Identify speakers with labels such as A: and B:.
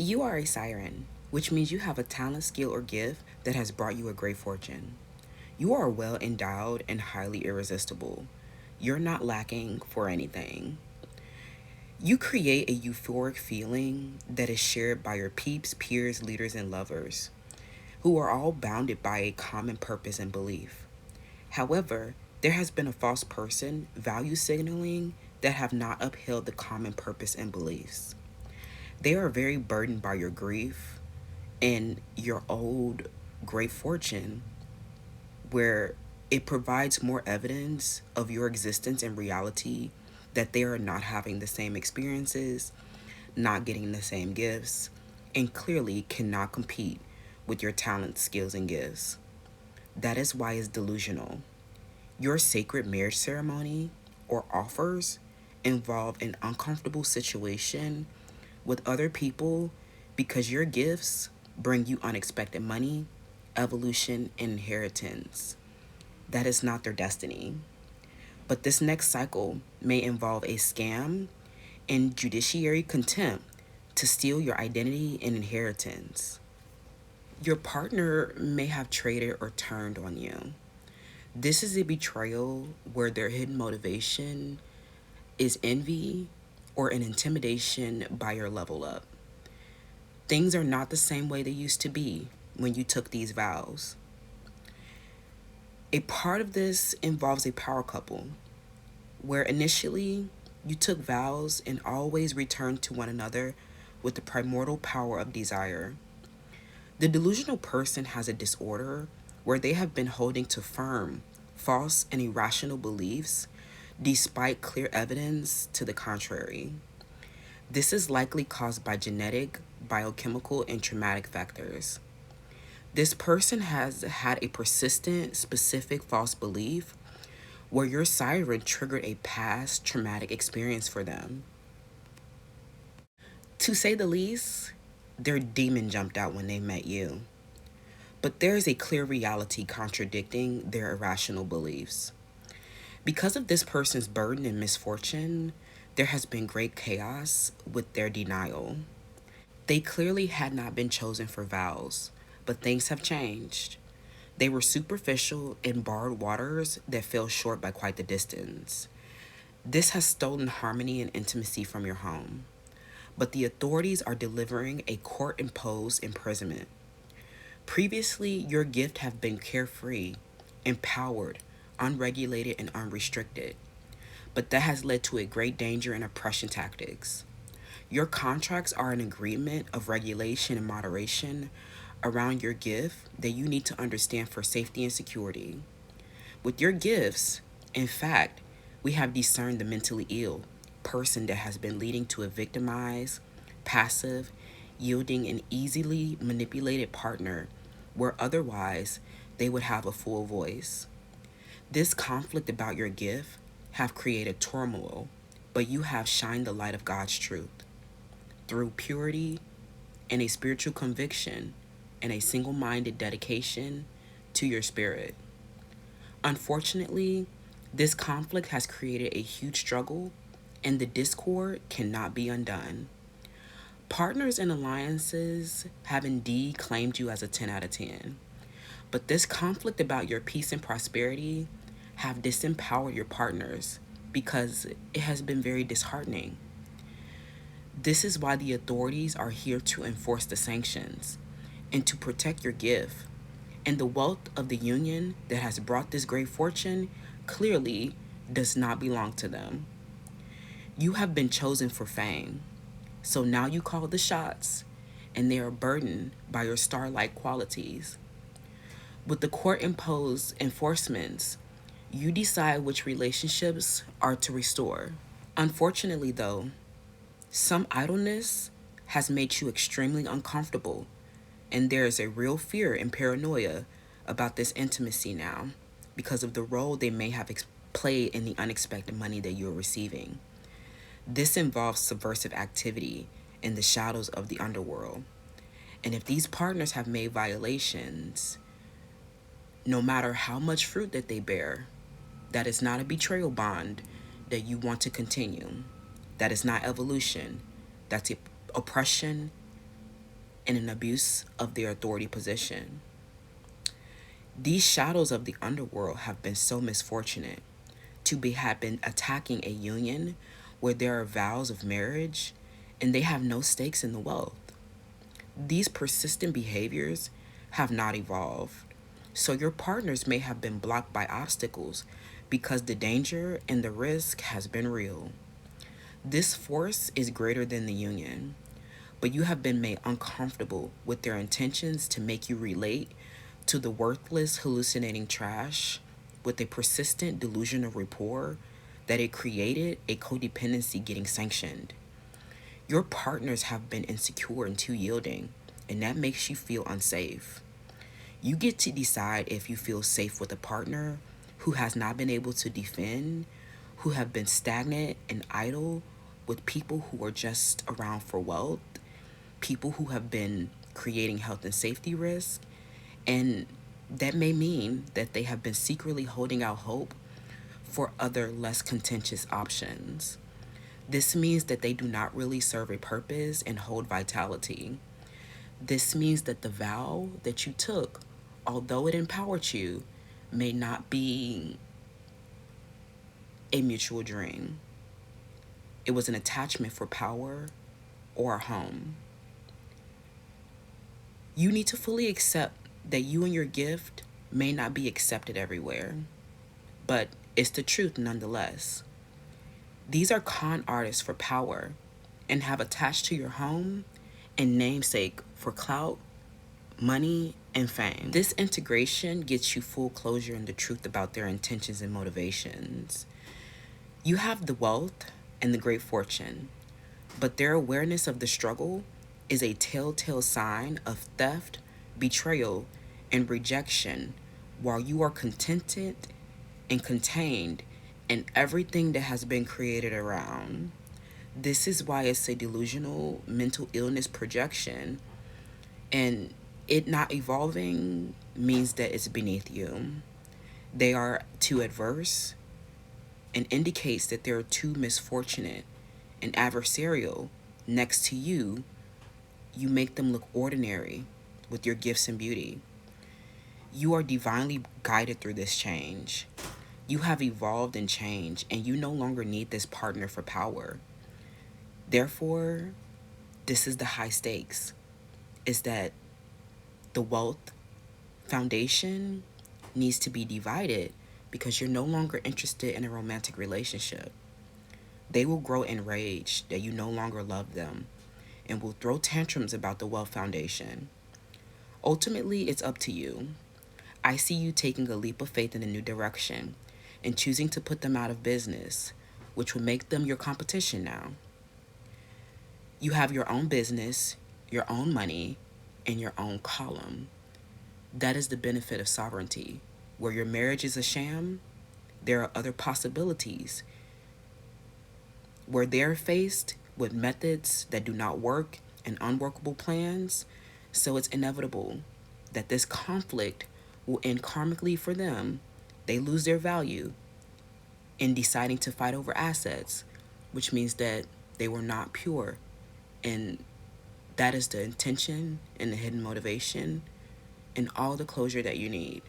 A: You are a siren, which means you have a talent, skill, or gift that has brought you a great fortune. You are well endowed and highly irresistible. You're not lacking for anything. You create a euphoric feeling that is shared by your peeps, peers, leaders, and lovers, who are all bounded by a common purpose and belief. However, there has been a false person value signaling that have not upheld the common purpose and beliefs. They are very burdened by your grief and your old great fortune, where it provides more evidence of your existence in reality that they are not having the same experiences, not getting the same gifts, and clearly cannot compete with your talents, skills, and gifts. That is why it's delusional. Your sacred marriage ceremony or offers involve an uncomfortable situation with other people because your gifts bring you unexpected money, evolution, and inheritance. That is not their destiny. But this next cycle may involve a scam and judiciary contempt to steal your identity and inheritance. Your partner may have traded or turned on you. This is a betrayal where their hidden motivation is envy or an intimidation by your level up. Things are not the same way they used to be when you took these vows. A part of this involves a power couple, where initially you took vows and always returned to one another with the primordial power of desire. The delusional person has a disorder where they have been holding to firm, false, and irrational beliefs despite clear evidence to the contrary. This is likely caused by genetic, biochemical, and traumatic factors. This person has had a persistent, specific false belief where your siren triggered a past traumatic experience for them. To say the least, their demon jumped out when they met you. But there is a clear reality contradicting their irrational beliefs. Because of this person's burden and misfortune, there has been great chaos with their denial. They clearly had not been chosen for vows, but things have changed. They were superficial and borrowed waters that fell short by quite the distance. This has stolen harmony and intimacy from your home. But the authorities are delivering a court imposed imprisonment. Previously, your gift have been carefree, empowered, unregulated, and unrestricted. But that has led to a great danger and oppression tactics. Your contracts are an agreement of regulation and moderation around your gift that you need to understand for safety and security. With your gifts, in fact, we have discerned the mentally ill person that has been leading to a victimized, passive, yielding, and easily manipulated partner where otherwise they would have a full voice. This conflict about your gift have created turmoil, but you have shined the light of God's truth through purity and a spiritual conviction and a single minded dedication to your spirit. Unfortunately, this conflict has created a huge struggle, and the discord cannot be undone. Partners and alliances have indeed claimed you as a 10 out of 10, but this conflict about your peace and prosperity have disempowered your partners because it has been very disheartening. This is why the authorities are here to enforce the sanctions and to protect your gift. And the wealth of the union that has brought this great fortune clearly does not belong to them. You have been chosen for fame, so now you call the shots, and they are burdened by your star-like qualities. With the court imposed enforcements, you decide which relationships are to restore. Unfortunately, though, some idleness has made you extremely uncomfortable, and there is a real fear and paranoia about this intimacy now because of the role they may have played in the unexpected money that you're receiving. This involves subversive activity in the shadows of the underworld. And if these partners have made violations, no matter how much fruit that they bear, that is not a betrayal bond that you want to continue. That is not evolution. That's oppression and an abuse of their authority position. These shadows of the underworld have been so misfortunate to have been attacking a union where there are vows of marriage and they have no stakes in the wealth. These persistent behaviors have not evolved. So your partners may have been blocked by obstacles because the danger and the risk has been real. This force is greater than the union, but you have been made uncomfortable with their intentions to make you relate to the worthless, hallucinating trash with a persistent delusion of rapport that it created a codependency getting sanctioned. Your partners have been insecure and too yielding, and that makes you feel unsafe. You get to decide if you feel safe with a partner who has not been able to defend, who have been stagnant and idle, with people who are just around for wealth, people who have been creating health and safety risks, and that may mean that they have been secretly holding out hope for other less contentious options. This means that they do not really serve a purpose and hold vitality. This means that the vow that you took, although it empowered you, may not be a mutual dream. It was an attachment for power or a home. You need to fully accept that you and your gift may not be accepted everywhere, but it's the truth nonetheless. These are con artists for power and have attached to your home and namesake for clout, money, and fame. This integration gets you full closure and the truth about their intentions and motivations. You have the wealth and the great fortune, but their awareness of the struggle is a telltale sign of theft, betrayal, and rejection while you are contented and contained in everything that has been created around. This is why it's a delusional mental illness projection, and it not evolving means that it's beneath you. They are too adverse and indicates that they're too misfortunate and adversarial next to you. You make them look ordinary with your gifts and beauty. You are divinely guided through this change. You have evolved and changed, and you no longer need this partner for power. Therefore, this is the high stakes, is that the wealth foundation needs to be divided because you're no longer interested in a romantic relationship. They will grow enraged that you no longer love them and will throw tantrums about the wealth foundation. Ultimately, it's up to you. I see you taking a leap of faith in a new direction and choosing to put them out of business, which will make them your competition now. You have your own business, your own money, and your own column. That is the benefit of sovereignty. Where your marriage is a sham, there are other possibilities. Where they're faced with methods that do not work and unworkable plans, so it's inevitable that this conflict will end karmically for them. They lose their value in deciding to fight over assets, which means that they were not pure. And that is the intention and the hidden motivation and all the closure that you need.